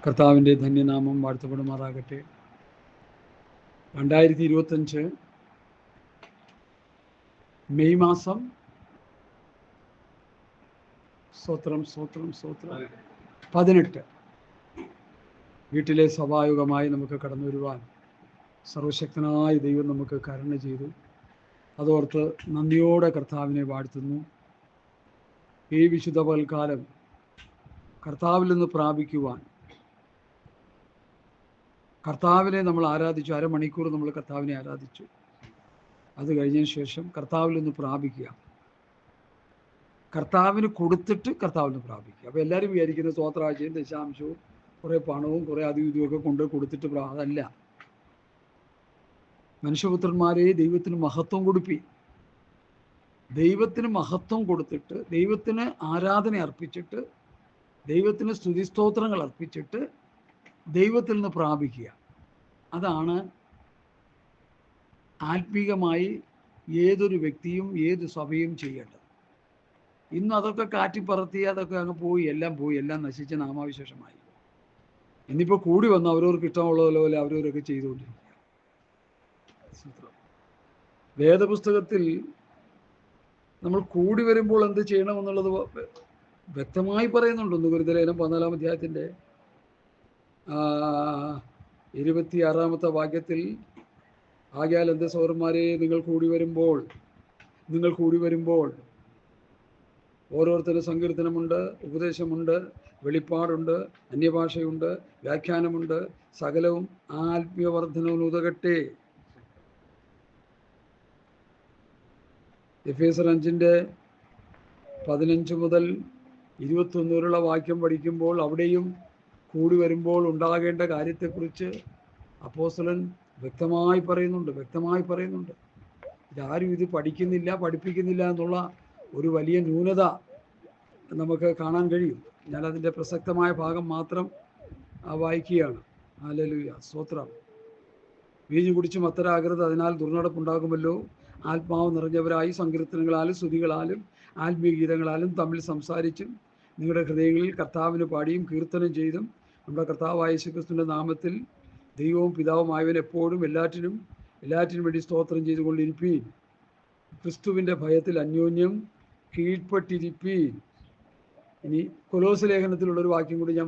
കർത്താവിൻ്റെ ധന്യനാമം വാഴ്ത്തപ്പെടുമാറാകട്ടെ. 2025 മെയ് മാസം സ്തോത്രം 18 വീട്ടിലെ സഭായുഗമായി നമുക്ക് കടന്നു വരുവാൻ സർവശക്തനായ ദൈവം നമുക്ക് കരുണ ചെയ്തു. അതോർത്ത് നന്ദിയോടെ കർത്താവിനെ വാഴ്ത്തുന്നു. ഈ വിശുദ്ധ പകൽക്കാലം കർത്താവിൽ നിന്ന് പ്രാപിക്കുവാൻ കർത്താവിനെ നമ്മൾ ആരാധിച്ചു. അരമണിക്കൂർ നമ്മൾ കർത്താവിനെ ആരാധിച്ചു. അത് കഴിഞ്ഞതിന് ശേഷം കർത്താവിൽ നിന്ന് പ്രാപിക്കുക, കർത്താവിന് കൊടുത്തിട്ട് കർത്താവിൽ നിന്ന് പ്രാപിക്കുക. അപ്പോൾ എല്ലാവരും വിചാരിക്കുന്ന സ്തോത്രാഴ്ചയും ദശാംശവും കുറേ പണവും കുറേ അതും ഇതുമൊക്കെ കൊണ്ട് കൊടുത്തിട്ട് അതല്ല. മനുഷ്യപുത്രന്മാരെ ദൈവത്തിന് മഹത്വം കൊടുപ്പി. ദൈവത്തിന് മഹത്വം കൊടുത്തിട്ട്, ദൈവത്തിന് ആരാധന അർപ്പിച്ചിട്ട്, ദൈവത്തിന് സ്തുതിസ്തോത്രങ്ങൾ അർപ്പിച്ചിട്ട് ദൈവത്തിൽ നിന്ന് പ്രാപിക്കുക. അതാണ് ആത്മീകമായി ഏതൊരു വ്യക്തിയും ഏത് സഭയും ചെയ്യേണ്ടത്. ഇന്ന് അതൊക്കെ കാറ്റിപ്പറത്തി, അതൊക്കെ അങ്ങ് പോയി, എല്ലാം നശിച്ച് നാമാവിശേഷമായി. ഇന്നിപ്പോൾ കൂടി വന്ന് അവരവർക്ക് ഇഷ്ടമുള്ളതുപോലെ അവരവരൊക്കെ ചെയ്തുകൊണ്ടിരിക്കുക. വേദപുസ്തകത്തിൽ നമ്മൾ കൂടി വരുമ്പോൾ എന്ത് ചെയ്യണമെന്നുള്ളത് വ്യക്തമായി പറയുന്നുണ്ട്. 1 കൊരിന്ത്യർ 14-ാം അധ്യായത്തിൻ്റെ 26-ാമത്തെ വാക്യത്തിൽ, ആകയാൽ എൻ്റെ സഹോദരന്മാരെ നിങ്ങൾ കൂടി വരുമ്പോൾ ഓരോരുത്തരും സങ്കീർത്തനമുണ്ട്, ഉപദേശമുണ്ട്, വെളിപ്പാടുണ്ട്, അന്യഭാഷയുണ്ട്, വ്യാഖ്യാനമുണ്ട്, സകലവും ആത്മീയവർദ്ധനവിന് ഉതകട്ടെ. എഫേസ്യർ 5-15 മുതൽ 21 വരെയുള്ള വാക്യം പഠിക്കുമ്പോൾ അവിടെയും കൂടി വരുമ്പോൾ ഉണ്ടാകേണ്ട കാര്യത്തെക്കുറിച്ച് അപ്പോസ്തലൻ വ്യക്തമായി പറയുന്നുണ്ട്. ഇതാരും ഇത് പഠിപ്പിക്കുന്നില്ല എന്നുള്ള ഒരു വലിയ ന്യൂനത നമുക്ക് കാണാൻ കഴിയും. ഞാനതിൻ്റെ പ്രസക്തമായ ഭാഗം മാത്രം വായിക്കുകയാണ്. ഹല്ലേലൂയ, സ്തോത്രം. വീഞ്ഞു കുടിച്ച് മത്തരാകരുത്, അതിനാൽ ദുർനടപ്പുണ്ടാകുമല്ലോ. ആത്മാവ് നിറഞ്ഞവരായി സങ്കീർത്തനങ്ങളാലും സ്തുതികളാലും ആത്മീയ ഗീതങ്ങളാലും തമ്മിൽ സംസാരിച്ചും നിങ്ങളുടെ ഹൃദയങ്ങളിൽ കർത്താവിന് പാടിയും കീർത്തനം ചെയ്തും നമ്മുടെ കർത്താവായ യേശുക്രിസ്തുവിൻ്റെ നാമത്തിൽ ദൈവവും പിതാവുമായവൻ എപ്പോഴും എല്ലാറ്റിനും വേണ്ടി സ്തോത്രം ചെയ്തുകൊണ്ടിരിപ്പീൻ. ക്രിസ്തുവിൻ്റെ ഭയത്തിൽ അന്യോന്യം കീഴ്പ്പെട്ടിരിപ്പീൻ. ഇനി കൊലോസ് ലേഖനത്തിലുള്ളൊരു വാക്യം കൂടി ഞാൻ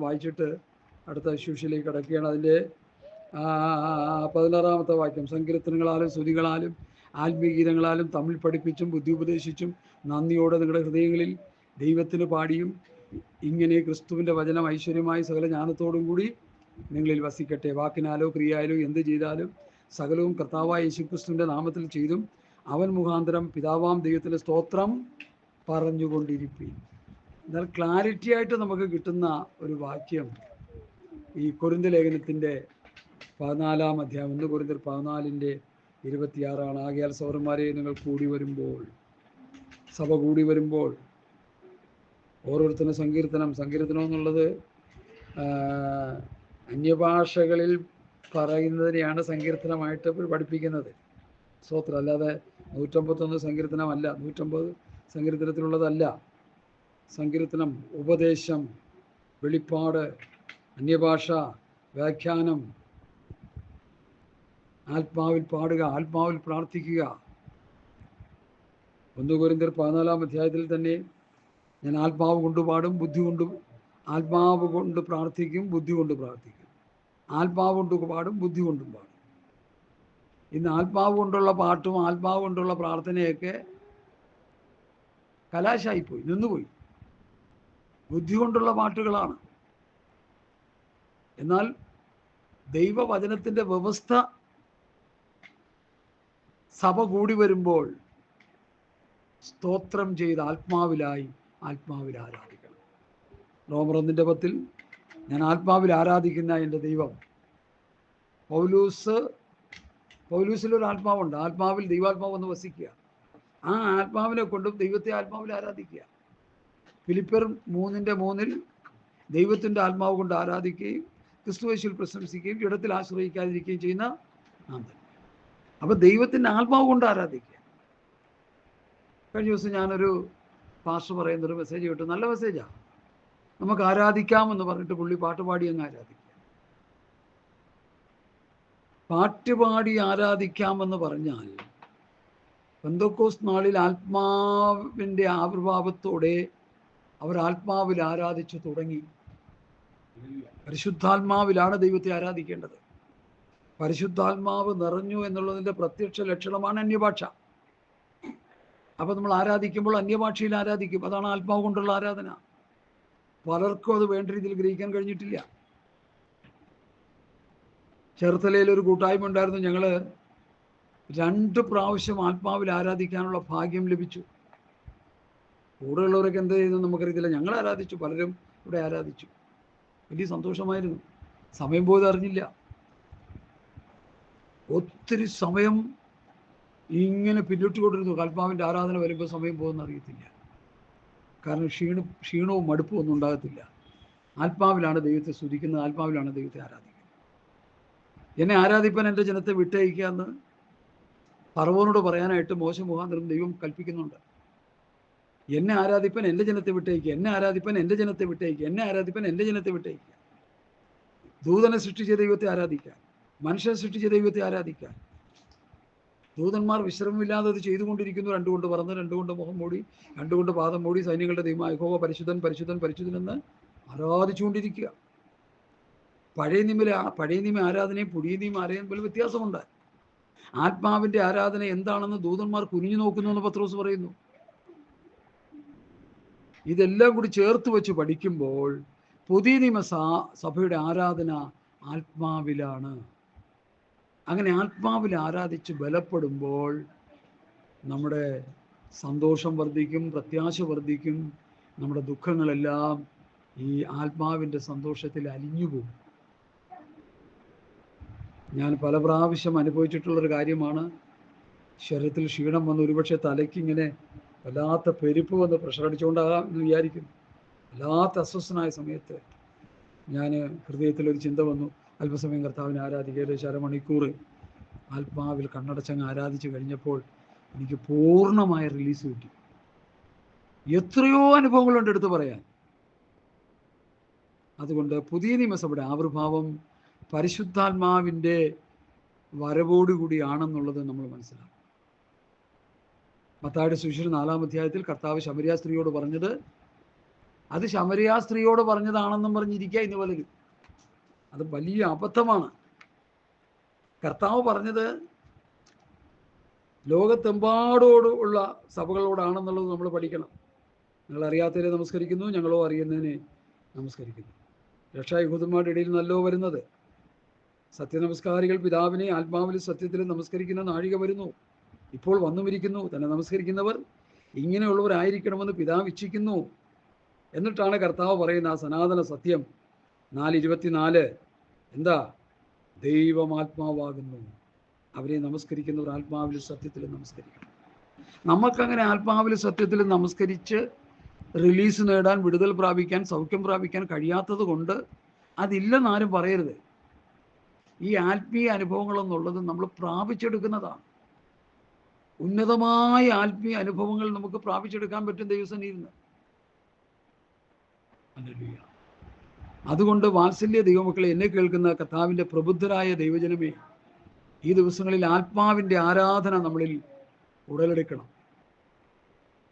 വായിച്ചിട്ട് അടുത്ത ശുശ്രൂഷയിലേക്ക് കടക്കുകയാണ്. അതിൻ്റെ 16-ാമത്തെ വാക്യം, സങ്കീർത്തനങ്ങളാലും സ്തുതികളാലും ആത്മീയ ഗീതങ്ങളാലും തമ്മിൽ പഠിപ്പിച്ചും ബുദ്ധി ഉപദേശിച്ചും നന്ദിയോടെ നിങ്ങളുടെ ഹൃദയങ്ങളിൽ ദൈവത്തിന് പാടിയും ഇങ്ങനെ ക്രിസ്തുവിൻ്റെ വചനം ഐശ്വര്യമായി സകല ജ്ഞാനത്തോടും കൂടി നിങ്ങളിൽ വസിക്കട്ടെ. വാക്കിനാലോ ക്രിയയിലോ എന്ത് ചെയ്താലും സകലവും കർത്താവായ യേശുക്രിസ്തുവിൻ്റെ നാമത്തിൽ ചെയ്തും അവൻ മുഖാന്തരം പിതാവാം ദൈവത്തിൻ്റെ സ്തോത്രം പറഞ്ഞുകൊണ്ടിരിപ്പീൻ. എന്നാൽ ക്ലാരിറ്റി ആയിട്ട് നമുക്ക് കിട്ടുന്ന ഒരു വാക്യം ഈ കൊരിന്ത്യ ലേഖനത്തിൻ്റെ 14-ാം അധ്യായം 1 കൊരിന്ത്യർ 14-26 ആകയാൽ സഹോദരന്മാരെ നിങ്ങൾ സഭ കൂടി വരുമ്പോൾ ഓരോരുത്തരും സങ്കീർത്തനം എന്നുള്ളത് അന്യഭാഷകളിൽ പറയുന്നതിനെയാണ് സങ്കീർത്തനമായിട്ട് പഠിപ്പിക്കുന്നത്. സ്തോത്രം. അല്ലാതെ 151 സങ്കീർത്തനമല്ല, 150 സങ്കീർത്തനത്തിലുള്ളതല്ല. സങ്കീർത്തനം, ഉപദേശം, വെളിപ്പാട്, അന്യഭാഷ, വ്യാഖ്യാനം, ആത്മാവിൽ പാടുക, ആത്മാവിൽ പ്രാർത്ഥിക്കുക. 1 കൊരിന്ത്യർ 14-ാം അധ്യായത്തിൽ തന്നെ ഞാൻ ആത്മാവ് കൊണ്ട് പാടും, ആത്മാവ് കൊണ്ട് പ്രാർത്ഥിക്കും, ബുദ്ധി കൊണ്ട് പ്രാർത്ഥിക്കും. ആത്മാവ് കൊണ്ട് പാടും, ബുദ്ധി കൊണ്ടും പാടും. ഇന്ന് ആത്മാവ് കൊണ്ടുള്ള പാട്ടും ആത്മാവ് കൊണ്ടുള്ള പ്രാർത്ഥനയൊക്കെ കലാശായിപ്പോയി, നിന്നുപോയി. ബുദ്ധി കൊണ്ടുള്ള പാട്ടുകളാണ്. എന്നാൽ ദൈവവചനത്തിൻ്റെ വ്യവസ്ഥ സഭ കൂടി വരുമ്പോൾ സ്തോത്രം ചെയ്ത് ആത്മാവിൽ ആരാധിക്കണം. റോമർ 1:10 ഞാൻ ആത്മാവിൽ ആരാധിക്കുന്ന എൻ്റെ ദൈവം. പൗലൂസിലൊരു ആത്മാവുണ്ട്. ആത്മാവിൽ ദൈവാത്മാവ് ഒന്ന് വസിക്കുക. ആ ആത്മാവിനെ കൊണ്ടും ദൈവത്തെ ആത്മാവിൽ ആരാധിക്കുക. ഫിലിപ്പിയർ 3:3 ദൈവത്തിൻ്റെ ആത്മാവ് കൊണ്ട് ആരാധിക്കുകയും ക്രിസ്തുയേശുവിൽ പ്രശംസിക്കുകയും ഇടത്തിൽ ആശ്രയിക്കാതിരിക്കുകയും ചെയ്യുന്ന നാം തന്നെ. അപ്പം ദൈവത്തിൻ്റെ ആത്മാവ് കൊണ്ട് ആരാധിക്കുക. കഴിഞ്ഞ ദിവസം ഞാനൊരു പാസ്റ്റർ പറയുന്നൊരു മെസ്സേജ് കേട്ടു. നല്ല മെസ്സേജാണ്. നമുക്ക് ആരാധിക്കാമെന്ന് പറഞ്ഞിട്ട് പുള്ളി പാട്ടുപാടി അങ്ങ് ആരാധിക്കാം. പാട്ടുപാടി ആരാധിക്കാമെന്ന് പറഞ്ഞാൽ പെന്തക്കോസ്ത് നാളിൽ ആത്മാവിൻ്റെ ആവിർഭാവത്തോടെ അവർ ആത്മാവിൽ ആരാധിച്ചു തുടങ്ങി. പരിശുദ്ധാത്മാവിലാണ് ദൈവത്തെ ആരാധിക്കേണ്ടത്. പരിശുദ്ധാത്മാവ് നിറഞ്ഞു എന്നുള്ളതിൻ്റെ പ്രത്യക്ഷ ലക്ഷണമാണ് അന്യഭാഷ. അപ്പം നമ്മൾ ആരാധിക്കുമ്പോൾ അന്യഭാഷയിൽ ആരാധിക്കും. അതാണ് ആത്മാവ് കൊണ്ടുള്ള ആരാധന. പലർക്കും അത് വേണ്ട രീതിയിൽ ഗ്രഹിക്കാൻ കഴിഞ്ഞിട്ടില്ല. ചേർത്തലയിൽ ഒരു കൂട്ടായ്മ ഉണ്ടായിരുന്നു. ഞങ്ങൾ 2 പ്രാവശ്യം ആത്മാവിൽ ആരാധിക്കാനുള്ള ഭാഗ്യം ലഭിച്ചു. കൂടെയുള്ളവരൊക്കെ എന്ത് ചെയ്യുന്നു നമുക്കറിയത്തില്ല. ഞങ്ങൾ ആരാധിച്ചു, പലരും ഇവിടെ ആരാധിച്ചു. വലിയ സന്തോഷമായിരുന്നു. സമയം പോയത് അറിഞ്ഞില്ല. ഒത്തിരി സമയം ഇങ്ങനെ പിന്നിട്ടുകൊണ്ടിരുന്നു. ആത്മാവിൻ്റെ ആരാധന വരുമ്പോൾ സമയം പോകുന്ന അറിയത്തില്ല. കാരണം ക്ഷീണവും മടുപ്പും ഒന്നും ഉണ്ടാകത്തില്ല. ആത്മാവിലാണ് ദൈവത്തെ സ്തുതിക്കുന്നത്, ആത്മാവിലാണ് ദൈവത്തെ ആരാധിക്കുന്നത്. എന്നെ ആരാധിപ്പാൻ എൻ്റെ ജനത്തെ വിട്ടയക്കുക എന്ന് ഫറവോനോട് പറയാനായിട്ട് മോശ മുഖാന്തരം ദൈവം കൽപ്പിക്കുന്നുണ്ട്. എന്നെ ആരാധിപ്പാൻ എൻ്റെ ജനത്തെ വിട്ടയക്കുക, എന്നെ ആരാധിപ്പാൻ എൻ്റെ ജനത്തെ വിട്ടയക്കുക, എന്നെ ആരാധിപ്പാൻ എൻ്റെ ജനത്തെ വിട്ടയക്കുക. ദൂതനെ സൃഷ്ടിച്ച ദൈവത്തെ ആരാധിക്കാൻ, മനുഷ്യനെ സൃഷ്ടിച്ച ദൈവത്തെ ആരാധിക്കാൻ. ദൂതന്മാർ വിശ്രമമില്ലാതെ അത് ചെയ്തുകൊണ്ടിരിക്കുന്നു. 2 കൊണ്ട് പറന്ന്, 2 കൊണ്ട് മുഖം മൂടി, 2 കൊണ്ട് പാദം മൂടി, സൈന്യങ്ങളുടെ ദൈവമായ യഹോവ പരിശുദ്ധൻ പരിശുദ്ധൻ പരിശുദ്ധൻ എന്ന് ആരാധിച്ചുകൊണ്ടിരിക്കുക. പഴയ നിയമ ആരാധനയും പുതിയ നിയമ ആരാധനയും തമ്മിൽ വ്യത്യാസമുണ്ട്. ആത്മാവിൻ്റെ ആരാധന എന്താണെന്ന് ദൂതന്മാർ കുനിഞ്ഞു നോക്കുന്നു എന്ന് പത്രോസ് പറയുന്നു. ഇതെല്ലാം കൂടി ചേർത്ത് വെച്ച് പഠിക്കുമ്പോൾ പുതിയ നിയമ സഭയുടെ ആരാധന ആത്മാവിലാണ്. അങ്ങനെ ആത്മാവിൽ ആരാധിച്ച് ബലപ്പെടുമ്പോൾ നമ്മുടെ സന്തോഷം വർദ്ധിക്കും, പ്രത്യാശ വർദ്ധിക്കും. നമ്മുടെ ദുഃഖങ്ങളെല്ലാം ഈ ആത്മാവിൻ്റെ സന്തോഷത്തിൽ അലിഞ്ഞുപോകും. ഞാൻ പല പ്രാവശ്യം അനുഭവിച്ചിട്ടുള്ളൊരു കാര്യമാണ്. ശരീരത്തിൽ ക്ഷീണം വന്ന് ഒരുപക്ഷെ തലയ്ക്കിങ്ങനെ വല്ലാത്ത പെരുപ്പ് വന്ന് പ്രഷർ അടിച്ചുകൊണ്ടാകാം എന്ന് വിചാരിക്കും. വല്ലാത്ത അസ്വസ്ഥനായ സമയത്ത് ഞാൻ ഹൃദയത്തിലൊരു ചിന്ത വന്നു, അല്പസമയം കർത്താവിനെ ആരാധിക്കുക. ഏകദേശം അരമണിക്കൂർ ആത്മാവിൽ കണ്ണടച്ചങ്ങ് ആരാധിച്ച് കഴിഞ്ഞപ്പോൾ എനിക്ക് പൂർണ്ണമായ റിലീസ് കിട്ടി. എത്രയോ അനുഭവങ്ങളുണ്ട് എടുത്ത് പറയാൻ. അതുകൊണ്ട് പുതിയ നിയമസഭയുടെ ആവിർഭാവം പരിശുദ്ധാത്മാവിൻ്റെ വരവോടുകൂടിയാണെന്നുള്ളത് നമ്മൾ മനസ്സിലാക്കും. മത്തായിയുടെ സുവിശേഷം 4-ാം അധ്യായത്തിൽ കർത്താവ് ശമരിയ സ്ത്രീയോട് പറഞ്ഞത്, അത് ശമരിയ സ്ത്രീയോട് പറഞ്ഞതാണെന്നും പറഞ്ഞിരിക്കുക ഇന്ന് പലരും. അത് വലിയ അബദ്ധമാണ്. കർത്താവ് പറഞ്ഞത് ലോകത്തെമ്പാടോടുള്ള സഭകളോടാണെന്നുള്ളത് നമ്മൾ പഠിക്കണം. നിങ്ങൾ അറിയാത്തവരെ നമസ്കരിക്കുന്നു, ഞങ്ങളോ അറിയുന്നതിനെ നമസ്കരിക്കുന്നു. രക്ഷാ യഹൂദന്മാരുടെ ഇടയിൽ നല്ലോ വരുന്നത്. സത്യനമസ്കാരികൾ പിതാവിനെ ആത്മാവിലും സത്യത്തിലും നമസ്കരിക്കുന്ന നാഴിക വരുന്നു, ഇപ്പോൾ വന്നുമിരിക്കുന്നു. തന്നെ നമസ്കരിക്കുന്നവർ ഇങ്ങനെയുള്ളവരായിരിക്കണമെന്ന് പിതാവ് ഇച്ഛിക്കുന്നു. എന്നിട്ടാണ് കർത്താവ് പറയുന്ന ആ സനാതന സത്യം 4:24 എന്താ? ദൈവമാത്മാവാകുന്നു, അവരെ നമസ്കരിക്കുന്നവർ ആത്മാവിലും സത്യത്തിലും നമസ്കരിക്കണം. നമുക്കങ്ങനെ ആത്മാവിലും സത്യത്തിലും നമസ്കരിച്ച് റിലീസ് നേടാൻ, വിടുതൽ പ്രാപിക്കാൻ, സൗഖ്യം പ്രാപിക്കാൻ കഴിയാത്തത് കൊണ്ട് അതില്ലെന്നാരും പറയരുത്. ഈ ആത്മീയ അനുഭവങ്ങളെന്നുള്ളത് നമ്മൾ പ്രാപിച്ചെടുക്കുന്നതാണ്. ഉന്നതമായ ആത്മീയ അനുഭവങ്ങൾ നമുക്ക് പ്രാപിച്ചെടുക്കാൻ പറ്റും ദൈവസന്നിധിയിൽ നിന്ന്. അതുകൊണ്ട് വാത്സല്യ ദൈവമക്കളെ, എന്നെ കേൾക്കുന്ന കർത്താവിൻ്റെ പ്രബുദ്ധരായ ദൈവജനമേ, ഈ ദിവസങ്ങളിൽ ആത്മാവിൻ്റെ ആരാധന നമ്മളിൽ ഉടലെടുക്കണം.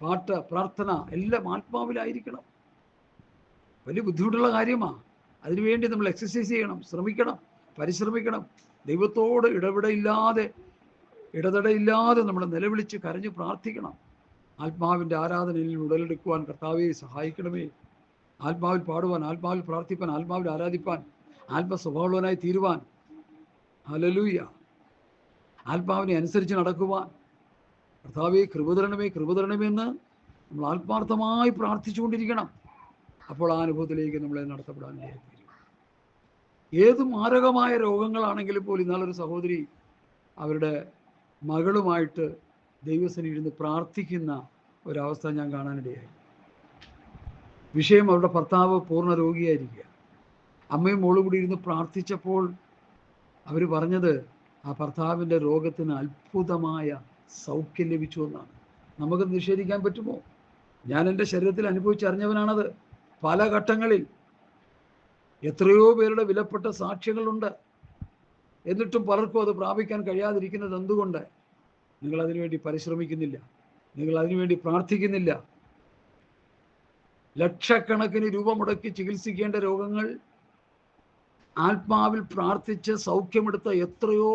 പാട്ട്, പ്രാർത്ഥന എല്ലാം ആത്മാവിലായിരിക്കണം. വലിയ ബുദ്ധിമുട്ടുള്ള കാര്യമാണ്. അതിനുവേണ്ടി നമ്മൾ എക്സസൈസ് ചെയ്യണം, ശ്രമിക്കണം, പരിശ്രമിക്കണം. ദൈവത്തോട് ഇടതടയില്ലാതെ നമ്മൾ നിലവിളിച്ച് കരഞ്ഞ് പ്രാർത്ഥിക്കണം. ആത്മാവിൻ്റെ ആരാധനയിൽ ഉടലെടുക്കുവാൻ കർത്താവെ സഹായിക്കണമേ. ആത്മാവിൽ പാടുവാൻ, ആത്മാവിൽ പ്രാർത്ഥിപ്പാൻ, ആത്മാവിൽ ആരാധിപ്പാൻ, ആത്മസ്വഭാവമുള്ളവനായി തീരുവാൻ, ഹല്ലേലൂയ, ആത്മാവിനെ അനുസരിച്ച് നടക്കുവാൻ കർത്താവെ കൃപ തരണമേ എന്ന് നമ്മൾ ആത്മാർത്ഥമായി പ്രാർത്ഥിച്ചുകൊണ്ടിരിക്കണം. അപ്പോൾ ആ അനുഭവത്തിലേക്ക് നമ്മളെ നടത്തപ്പെടാൻ തീരും. ഏത് മാരകമായ രോഗങ്ങളാണെങ്കിലും പോലും, ഇന്നാളൊരു സഹോദരി അവരുടെ മകളുമായിട്ട് ദൈവസന്നിധിയിൽ ഇരുന്ന് പ്രാർത്ഥിക്കുന്ന ഒരവസ്ഥ ഞാൻ കാണാനിടയായി. വിഷയം അവരുടെ ഭർത്താവ് പൂർണ്ണ രോഗിയായിരിക്കുക. അമ്മയും മോളും കൂടി ഇരുന്ന് പ്രാർത്ഥിച്ചപ്പോൾ അവർ പറഞ്ഞത് ആ ഭർത്താവിൻ്റെ രോഗത്തിന് അത്ഭുതമായ സൗഖ്യം ലഭിച്ചു എന്നാണ്. നമുക്ക് നിഷേധിക്കാൻ പറ്റുമോ? ഞാൻ എൻ്റെ ശരീരത്തിൽ അനുഭവിച്ചറിഞ്ഞവനാണത്. പല ഘട്ടങ്ങളിൽ എത്രയോ പേരുടെ വിലപ്പെട്ട സാക്ഷ്യങ്ങളുണ്ട്. എന്നിട്ടും പലർക്കും അത് പ്രാപിക്കാൻ കഴിയാതിരിക്കുന്നത് എന്തുകൊണ്ട്? നിങ്ങൾ അതിനുവേണ്ടി പരിശ്രമിക്കുന്നില്ല, നിങ്ങൾ അതിനുവേണ്ടി പ്രാർത്ഥിക്കുന്നില്ല. ലക്ഷക്കണക്കിന് രൂപ മുടക്കി ചികിത്സിക്കേണ്ട രോഗങ്ങൾ ആത്മാവിൽ പ്രാർത്ഥിച്ച് സൗഖ്യമെടുത്ത എത്രയോ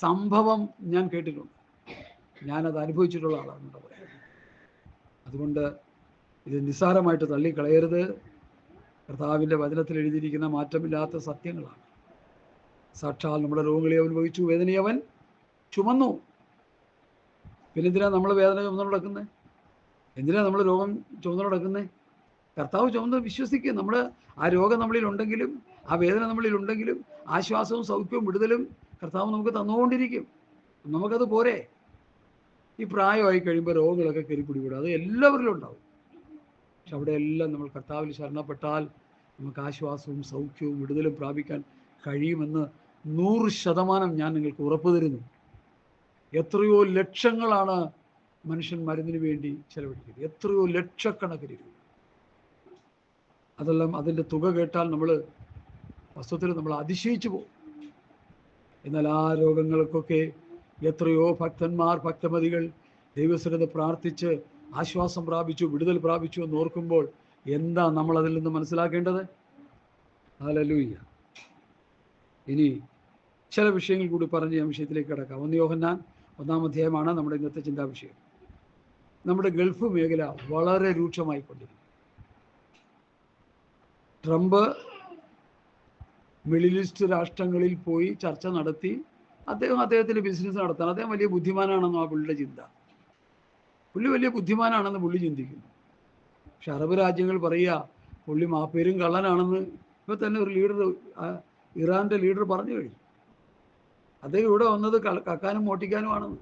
സംഭവം ഞാൻ കേട്ടിട്ടുണ്ട്. ഞാനത് അനുഭവിച്ചിട്ടുള്ള ആളാണ്. അതുകൊണ്ട് ഇത് നിസ്സാരമായിട്ട് തള്ളിക്കളയരുത്. കർത്താവിൻ്റെ വചനത്തിൽ എഴുതിയിരിക്കുന്ന മാറ്റമില്ലാത്ത സത്യങ്ങളാണ്. സാക്ഷാൽ നമ്മുടെ രോഗങ്ങളെ അവൻ വഹിച്ചു, വേദനയെ അവൻ ചുമന്നു. പിന്നെന്തിനാ നമ്മൾ വേദന ചുമന്നു നടക്കുന്നത്? എന്തിനാ നമ്മൾ രോഗം ചുമന്നു നടക്കുന്നത്? കർത്താവ് ചുമന്ന് വിശ്വസിക്കുക. നമ്മൾ ആ രോഗം നമ്മളിൽ ഉണ്ടെങ്കിലും ആ വേദന നമ്മളിൽ ഉണ്ടെങ്കിലും ആശ്വാസവും സൗഖ്യവും വിടുതലും കർത്താവ് നമുക്ക് തന്നുകൊണ്ടിരിക്കും. നമുക്കത് പോരെ. ഈ പ്രായമായി കഴിയുമ്പോൾ രോഗങ്ങളൊക്കെ കയറിപ്പിടികൂടും. അത് എല്ലാവരിലും ഉണ്ടാവും. പക്ഷെ അവിടെയെല്ലാം നമ്മൾ കർത്താവിൽ ശരണപ്പെട്ടാൽ നമുക്ക് ആശ്വാസവും സൗഖ്യവും വിടുതലും പ്രാപിക്കാൻ കഴിയുമെന്ന് 100% ഞാൻ നിങ്ങൾക്ക് ഉറപ്പ് തരുന്നു. എത്രയോ ലക്ഷങ്ങളാണ് മനുഷ്യൻ മരുന്നിന് വേണ്ടി ചെലവഴിക്കുന്നത്. എത്രയോ ലക്ഷക്കണക്കിന് രൂപ. അതെല്ലാം അതിൻ്റെ തുക കേട്ടാൽ വസ്തുത്തിൽ നമ്മൾ അതിശയിച്ചു പോകും. എന്നാൽ ആ രോഗങ്ങൾക്കൊക്കെ എത്രയോ ഭക്തന്മാർ, ഭക്തമതികൾ ദൈവസ്ഥലത്ത് പ്രാർത്ഥിച്ച് ആശ്വാസം പ്രാപിച്ചു, വിടുതൽ പ്രാപിച്ചു എന്ന് ഓർക്കുമ്പോൾ എന്താ നമ്മൾ അതിൽ നിന്ന് മനസ്സിലാക്കേണ്ടത്? ഹല്ലേലൂയ. ഇനി ചില വിഷയങ്ങൾ കൂടി പറഞ്ഞ് ഞാൻ വിഷയത്തിലേക്ക് കിടക്കാം. 1 യോഹന്നാൻ 1-ാം അധ്യായമാണ് നമ്മുടെ ഇന്നത്തെ ചിന്താ വിഷയം. നമ്മുടെ ഗൾഫ് മേഖല വളരെ രൂക്ഷമായിക്കൊണ്ടിരിക്കും. ട്രംപ് മിഡിൽ ഈസ്റ്റ് രാഷ്ട്രങ്ങളിൽ പോയി ചർച്ച നടത്തി അദ്ദേഹത്തിൻ്റെ ബിസിനസ് നടത്താൻ. അദ്ദേഹം വലിയ ബുദ്ധിമാനാണെന്ന് ആ പുള്ളിയുടെ ചിന്ത. പുള്ളി വലിയ ബുദ്ധിമാനാണെന്ന് പുള്ളി ചിന്തിക്കുന്നു. പക്ഷെ അറബ് രാജ്യങ്ങൾ പറയുക പുള്ളി മാപ്പേരും കള്ളനാണെന്ന് ഇപ്പോൾ തന്നെ ഒരു ലീഡർ, ഇറാൻ്റെ ലീഡർ പറഞ്ഞു കഴിഞ്ഞു. അദ്ദേഹം ഇവിടെ വന്നത് കക്കാനും മോട്ടിക്കാനുമാണെന്ന്.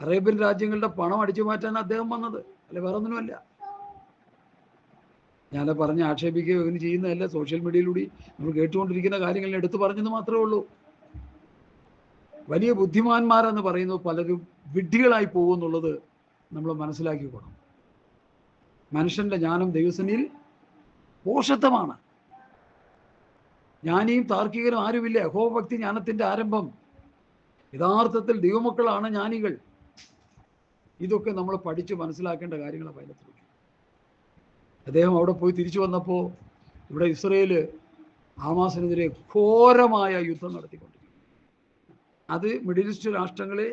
അറേബ്യൻ രാജ്യങ്ങളുടെ പണം അടിച്ചു മാറ്റാൻ അദ്ദേഹം വന്നത്, അല്ലെ വേറെ ഒന്നിനുമല്ല. ഞാൻ പറഞ്ഞ് ആക്ഷേപിക്കുകയോ ഇങ്ങനെ ചെയ്യുന്നതല്ല. സോഷ്യൽ മീഡിയയിലൂടെ നമ്മൾ കേട്ടുകൊണ്ടിരിക്കുന്ന കാര്യങ്ങളിൽ എടുത്തു പറഞ്ഞെന്ന് മാത്രമേ ഉള്ളൂ. വലിയ ബുദ്ധിമാന്മാരെന്ന് പറയുന്നത് പലരും വിഡ്ഢികളായി പോകുമെന്നുള്ളത് നമ്മൾ മനസ്സിലാക്കിക്കോണം. മനുഷ്യൻ്റെ ജ്ഞാനം ദൈവസന്നിധിയിൽ പോഷത്വമാണ്. ജ്ഞാനിയും താർക്കികരും ആരുമില്ല. യഹോവഭക്തി ജ്ഞാനത്തിൻ്റെ ആരംഭം. യഥാർത്ഥത്തിൽ ദൈവമക്കളാണ് ജ്ഞാനികൾ. ഇതൊക്കെ നമ്മൾ പഠിച്ച് മനസ്സിലാക്കേണ്ട കാര്യങ്ങളാണ് പൈലത്തിൽ. അദ്ദേഹം അവിടെ പോയി തിരിച്ചു വന്നപ്പോൾ ഇവിടെ ഇസ്രയേൽ ഹമാസിനെതിരെ ഘോരമായ യുദ്ധം നടത്തിക്കൊണ്ടിരിക്കുന്നു. അത് മിഡിൽ ഈസ്റ്റ് രാഷ്ട്രങ്ങളെ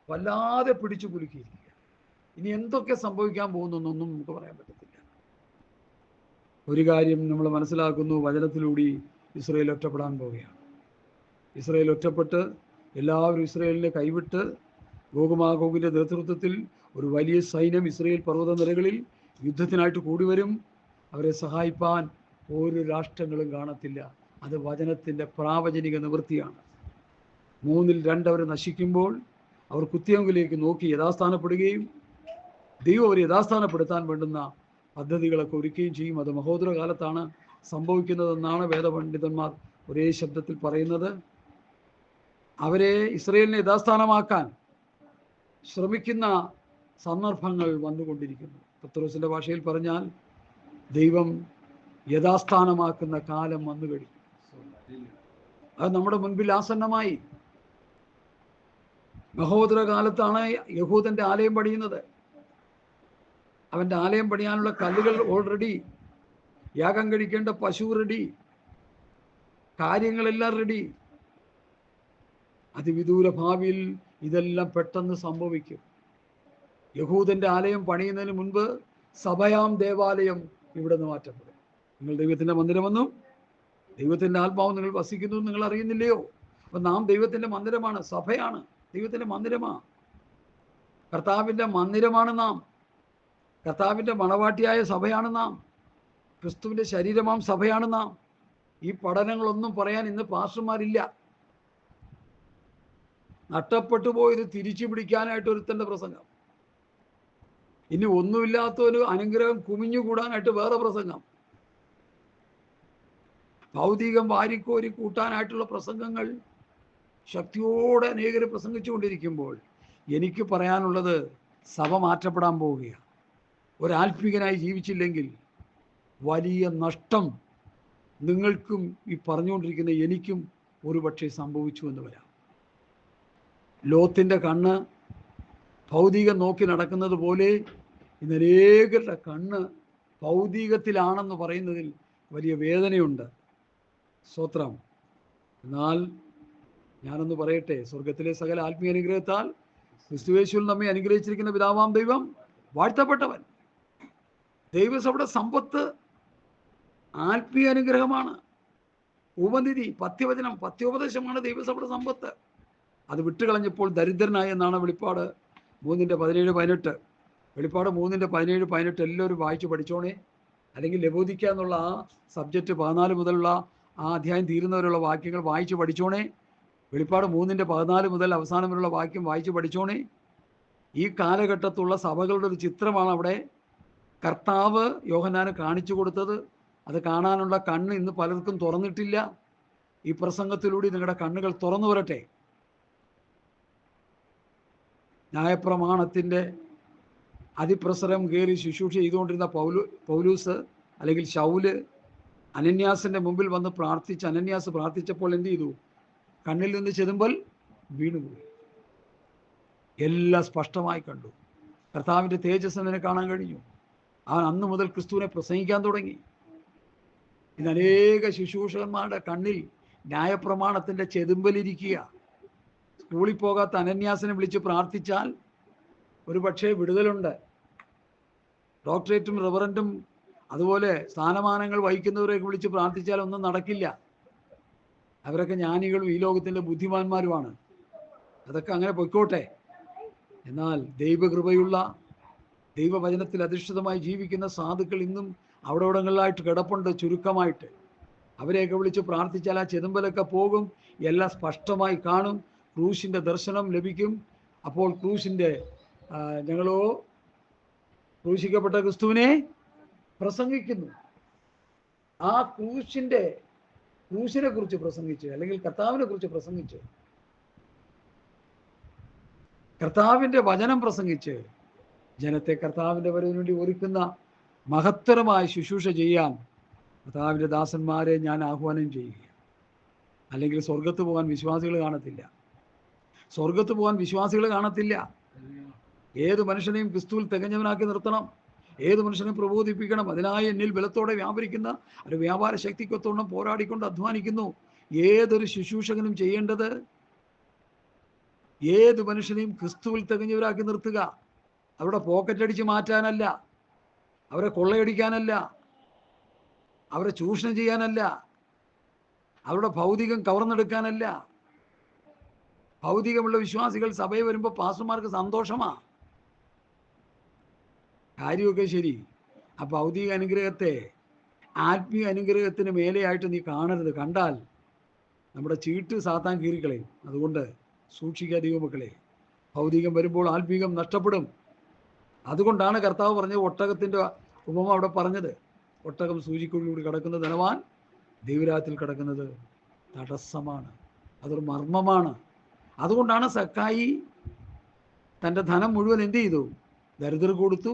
വല്ലാതെ പിടിച്ചു കുലുക്കിയിരിക്കുക. ഇനി എന്തൊക്കെ സംഭവിക്കാൻ പോകുന്നൊന്നും നമുക്ക് പറയാൻ പറ്റത്തില്ല. ഒരു കാര്യം നമ്മൾ മനസ്സിലാക്കുന്നു, വചനത്തിലൂടെ ഇസ്രയേൽ ഒറ്റപ്പെടാൻ പോവുകയാണ്. ഇസ്രയേൽ ഒറ്റപ്പെട്ട് എല്ലാവരും ഇസ്രയേലിനെ കൈവിട്ട് ഗോഗുമാഗോഗിൻ്റെ നേതൃത്വത്തിൽ ഒരു വലിയ സൈന്യം ഇസ്രയേൽ പർവ്വതനിരകളിൽ യുദ്ധത്തിനായിട്ട് കൂടി വരും. അവരെ സഹായിപ്പാൻ ഒരു രാഷ്ട്രങ്ങളും കാണത്തില്ല. അത് വചനത്തിൻ്റെ പ്രാവചനിക നിവൃത്തിയാണ്. 3-2 അവർ നശിക്കുമ്പോൾ അവർ കുത്തിയങ്കിലേക്ക് നോക്കി യഥാസ്ഥാനപ്പെടുകയും ദൈവം അവരെ യഥാസ്ഥാനപ്പെടുത്താൻ വേണ്ടുന്ന പദ്ധതികളൊക്കെ ഒരുക്കുകയും ചെയ്യും. അത് മഹോദര കാലത്താണ് സംഭവിക്കുന്നതെന്നാണ് വേദപണ്ഡിതന്മാർ ഒരേ ശബ്ദത്തിൽ പറയുന്നത്. അവരെ ഇസ്രയേലിനെ യഥാസ്ഥാനമാക്കാൻ ശ്രമിക്കുന്ന സന്ദർഭങ്ങൾ വന്നുകൊണ്ടിരിക്കുന്നു. പത്രോസിൻ്റെ ഭാഷയിൽ പറഞ്ഞാൽ ദൈവം യഥാസ്ഥാനമാക്കുന്ന കാലം വന്നു കഴിഞ്ഞു. അത് നമ്മുടെ മുൻപിൽ ആസന്നമായി. മഹോദര കാലത്താണ് യഹൂദൻ്റെ ആലയം പണിയുന്നത്. അവൻ്റെ ആലയം പണിയാനുള്ള കല്ലുകൾ ഓൾറെഡി, യാഗം കഴിക്കേണ്ട പശു റെഡി, കാര്യങ്ങളെല്ലാം റെഡി. അതിവിദൂര ഭാവിയിൽ ഇതെല്ലാം പെട്ടെന്ന് സംഭവിക്കും. യഹൂദൻ്റെ ആലയം പണിയുന്നതിന് മുൻപ് സഭയാം ദേവാലയം ഇവിടെ നിന്ന് മാറ്റപ്പെടും. നിങ്ങൾ ദൈവത്തിൻ്റെ മന്ദിരമെന്നും ദൈവത്തിൻ്റെ ആത്മാവ് നിങ്ങൾ വസിക്കുന്നു നിങ്ങൾ അറിയുന്നില്ലയോ? അപ്പം നാം ദൈവത്തിൻ്റെ മന്ദിരമാണ്, സഭയാണ്, ദൈവത്തിൻ്റെ മന്ദിരമാണ്, കർത്താവിൻ്റെ മന്ദിരമാണ് നാം. കർത്താവിൻ്റെ മണവാട്ടിയായ സഭയാണ് നാം. ക്രിസ്തുവിൻ്റെ ശരീരമാം സഭയാണ് നാം. ഈ പഠനങ്ങളൊന്നും പറയാൻ ഇന്ന് പാസ്റ്റർമാരില്ല. നഷ്ടപ്പെട്ടു പോയത് തിരിച്ചു പിടിക്കാനായിട്ട് ഒരുത്തൻ്റെ പ്രസംഗം, ഇനി ഒന്നുമില്ലാത്തൊരു അനുഗ്രഹം കുമിഞ്ഞുകൂടാനായിട്ട് വേറെ പ്രസംഗം, ഭൗതികം വാരിക്കോരി കൂട്ടാനായിട്ടുള്ള പ്രസംഗങ്ങൾ ശക്തിയോടെ അനേകർ പ്രസംഗിച്ചുകൊണ്ടിരിക്കുമ്പോൾ എനിക്ക് പറയാനുള്ളത്, സഭ മാറ്റപ്പെടാൻ പോവുകയാണ്. ഒരാത്മീകനായി ജീവിച്ചില്ലെങ്കിൽ വലിയ നഷ്ടം നിങ്ങൾക്കും ഈ പറഞ്ഞുകൊണ്ടിരിക്കുന്ന എനിക്കും ഒരുപക്ഷെ സംഭവിച്ചു എന്ന് വരാം. ലോത്തിൻ്റെ കണ്ണ് ഭൗതികം നോക്കി നടക്കുന്നത് പോലെ ഇന്ന് അനേകരുടെ കണ്ണ് ഭൗതികത്തിലാണെന്ന് പറയുന്നതിൽ വലിയ വേദനയുണ്ട്. സ്തോത്രം. എന്നാൽ ഞാനൊന്ന് പറയട്ടെ, സ്വർഗത്തിലെ സകല ആത്മീയ അനുഗ്രഹത്താൽ ക്രിസ്തുയേശുവിൽ നമ്മെ അനുഗ്രഹിച്ചിരിക്കുന്ന പിതാവാം ദൈവം വാഴ്ത്തപ്പെട്ടവൻ. ദൈവസഭയുടെ സമ്പത്ത് ആത്മീയ അനുഗ്രഹമാണ്. ഉപനിധി, പത്യവചനം, പത്യോപദേശമാണ് ദൈവസഭയുടെ സമ്പത്ത്. അത് വിട്ടുകളഞ്ഞപ്പോൾ ദരിദ്രനായ എന്നാണ് വെളിപ്പാട് 3:17-18. വെളിപ്പാട് 3:17-18 എല്ലാവരും വായിച്ച് പഠിച്ചോണേ. അല്ലെങ്കിൽ ലബോദിക്ക എന്നുള്ള ആ സബ്ജക്റ്റ് 14 മുതലുള്ള ആ അധ്യായം തീരുന്നവരുള്ള വാക്യങ്ങൾ വായിച്ച് പഠിച്ചോണേ. വെളിപ്പാട് 3:14 മുതൽ അവസാനം വരെയുള്ള വാക്യം വായിച്ച് പഠിച്ചോണേ. ഈ കാലഘട്ടത്തുള്ള സഭകളുടെ ഒരു ചിത്രമാണ് അവിടെ കർത്താവ് യോഹന്നാന് കാണിച്ചു കൊടുത്തത്. അത് കാണാനുള്ള കണ്ണ് ഇന്ന് പലർക്കും തുറന്നിട്ടില്ല. ഈ പ്രസംഗത്തിലൂടെ നിങ്ങളുടെ കണ്ണുകൾ തുറന്നു വരട്ടെ. ന്യായപ്രമാണത്തിൻ്റെ അതിപ്രസരം കയറി ശുശ്രൂഷ ചെയ്തുകൊണ്ടിരുന്ന പൗലൂസ് അല്ലെങ്കിൽ ശൗല് അനന്യാസിൻ്റെ മുമ്പിൽ വന്ന് പ്രാർത്ഥിച്ച്, അനന്യാസ് പ്രാർത്ഥിച്ചപ്പോൾ എന്ത് ചെയ്തു? കണ്ണിൽ നിന്ന് ചെതുമ്പൽ വീണുപോയി. എല്ലാം സ്പഷ്ടമായി കണ്ടു. കർത്താവിൻ്റെ തേജസ് അവനെ കാണാൻ കഴിഞ്ഞു. അവൻ അന്ന് മുതൽ ക്രിസ്തുവിനെ പ്രസംഗിക്കാൻ തുടങ്ങി. ഇന്ന് അനേക ശുശ്രൂഷകന്മാരുടെ കണ്ണിൽ ന്യായപ്രമാണത്തിൻ്റെ ചെതുമ്പലിരിക്കുക. സ്കൂളിൽ പോകാത്ത അനന്യാസിനെ വിളിച്ച് പ്രാർത്ഥിച്ചാൽ ഒരു പക്ഷേ വിടുതലുണ്ട്. ഡോക്ടറേറ്റും റെവറൻറ്റും അതുപോലെ സ്ഥാനമാനങ്ങൾ വഹിക്കുന്നവരെയൊക്കെ വിളിച്ച് പ്രാർത്ഥിച്ചാൽ ഒന്നും നടക്കില്ല. അവരൊക്കെ ജ്ഞാനികളും ഈ ലോകത്തിൻ്റെ ബുദ്ധിമാന്മാരുമാണ്. അതൊക്കെ അങ്ങനെ പൊയ്ക്കോട്ടെ. എന്നാൽ ദൈവകൃപയുള്ള ദൈവവചനത്തിൽ അധിഷ്ഠിതമായി ജീവിക്കുന്ന സാധുക്കൾ ഇന്നും അവിടെ ഇടങ്ങളിലായിട്ട് കിടപ്പുണ്ട്, ചുരുക്കമായിട്ട്. അവരെയൊക്കെ വിളിച്ച് പ്രാർത്ഥിച്ചാൽ ആ ചെതുമ്പലൊക്കെ പോകും. എല്ലാം സ്പഷ്ടമായി കാണും. ക്രൂശിൻ്റെ ദർശനം ലഭിക്കും. അപ്പോൾ ഞങ്ങളോ ക്രൂശിക്കപ്പെട്ട ക്രിസ്തുവിനെ പ്രസംഗിക്കുന്നു. ആ ക്രൂശിനെ കുറിച്ച് പ്രസംഗിച്ച്, അല്ലെങ്കിൽ കർത്താവിനെ കുറിച്ച് പ്രസംഗിച്ച്, കർത്താവിൻ്റെ വചനം പ്രസംഗിച്ച് ജനത്തെ കർത്താവിൻ്റെ വരവിന് വേണ്ടി ഒരുക്കുന്ന മഹത്തരമായ ശുശ്രൂഷ ചെയ്യാൻ കർത്താവിൻ്റെ ദാസന്മാരെ ഞാൻ ആഹ്വാനം ചെയ്യുക. അല്ലെങ്കിൽ സ്വർഗത്ത് പോകാൻ വിശ്വാസികൾ കാണത്തില്ല. സ്വർഗത്ത് പോകാൻ വിശ്വാസികൾ കാണത്തില്ല. ഏത് മനുഷ്യനെയും ക്രിസ്തുവിൽ തികഞ്ഞവനാക്കി നിർത്തണം. ഏത് മനുഷ്യനെയും പ്രബോധിപ്പിക്കണം. അതിനായി എന്നിൽ ബലത്തോടെ വ്യാപരിക്കുന്ന ഒരു വ്യാപാര ശക്തിക്കൊത്തോണം പോരാടിക്കൊണ്ട് അധ്വാനിക്കുന്നു. ഏതൊരു ശുശ്രൂഷകനും ചെയ്യേണ്ടത് ഏത് മനുഷ്യനെയും ക്രിസ്തുവിൽ തികഞ്ഞവരാക്കി നിർത്തുക. അവരുടെ പോക്കറ്റ് അടിച്ച് മാറ്റാനല്ല, അവരെ കൊള്ളയടിക്കാനല്ല, അവരെ ചൂഷണം ചെയ്യാനല്ല, അവരുടെ ഭൗതികം കവർന്നെടുക്കാനല്ല. ഭൗതികമുള്ള വിശ്വാസികൾ സഭയിൽ വരുമ്പോൾ പാസ്റ്റർമാർക്ക് സന്തോഷമാണ്. കാര്യമൊക്കെ ശരി. ആ ഭൗതിക അനുഗ്രഹത്തെ ആത്മീയ അനുഗ്രഹത്തിന് മേലെയായിട്ട് നീ കാണരുത്. കണ്ടാൽ നമ്മുടെ ചീട്ട് സാത്താൻ കീറിക്കളയും. അതുകൊണ്ട് സൂക്ഷിക്കുക ദൈവമക്കളെ. ഭൗതികം വരുമ്പോൾ ആത്മീകം നഷ്ടപ്പെടും. അതുകൊണ്ടാണ് കർത്താവ് പറഞ്ഞത്, ഒട്ടകത്തിൻ്റെ ഉപമ അവിടെ പറഞ്ഞത്. ഒട്ടകം സൂചിക്കുള്ളിലൂടെ കിടക്കുന്ന ധനവാൻ ദൈവരാജ്യത്തിൽ കിടക്കുന്നത് തടസ്സമാണ്. അതൊരു മർമ്മമാണ്. അതുകൊണ്ടാണ് സക്കായി തൻ്റെ ധനം മുഴുവൻ എന്ത് ചെയ്തു? ദരിദ്രർ കൊടുത്തു.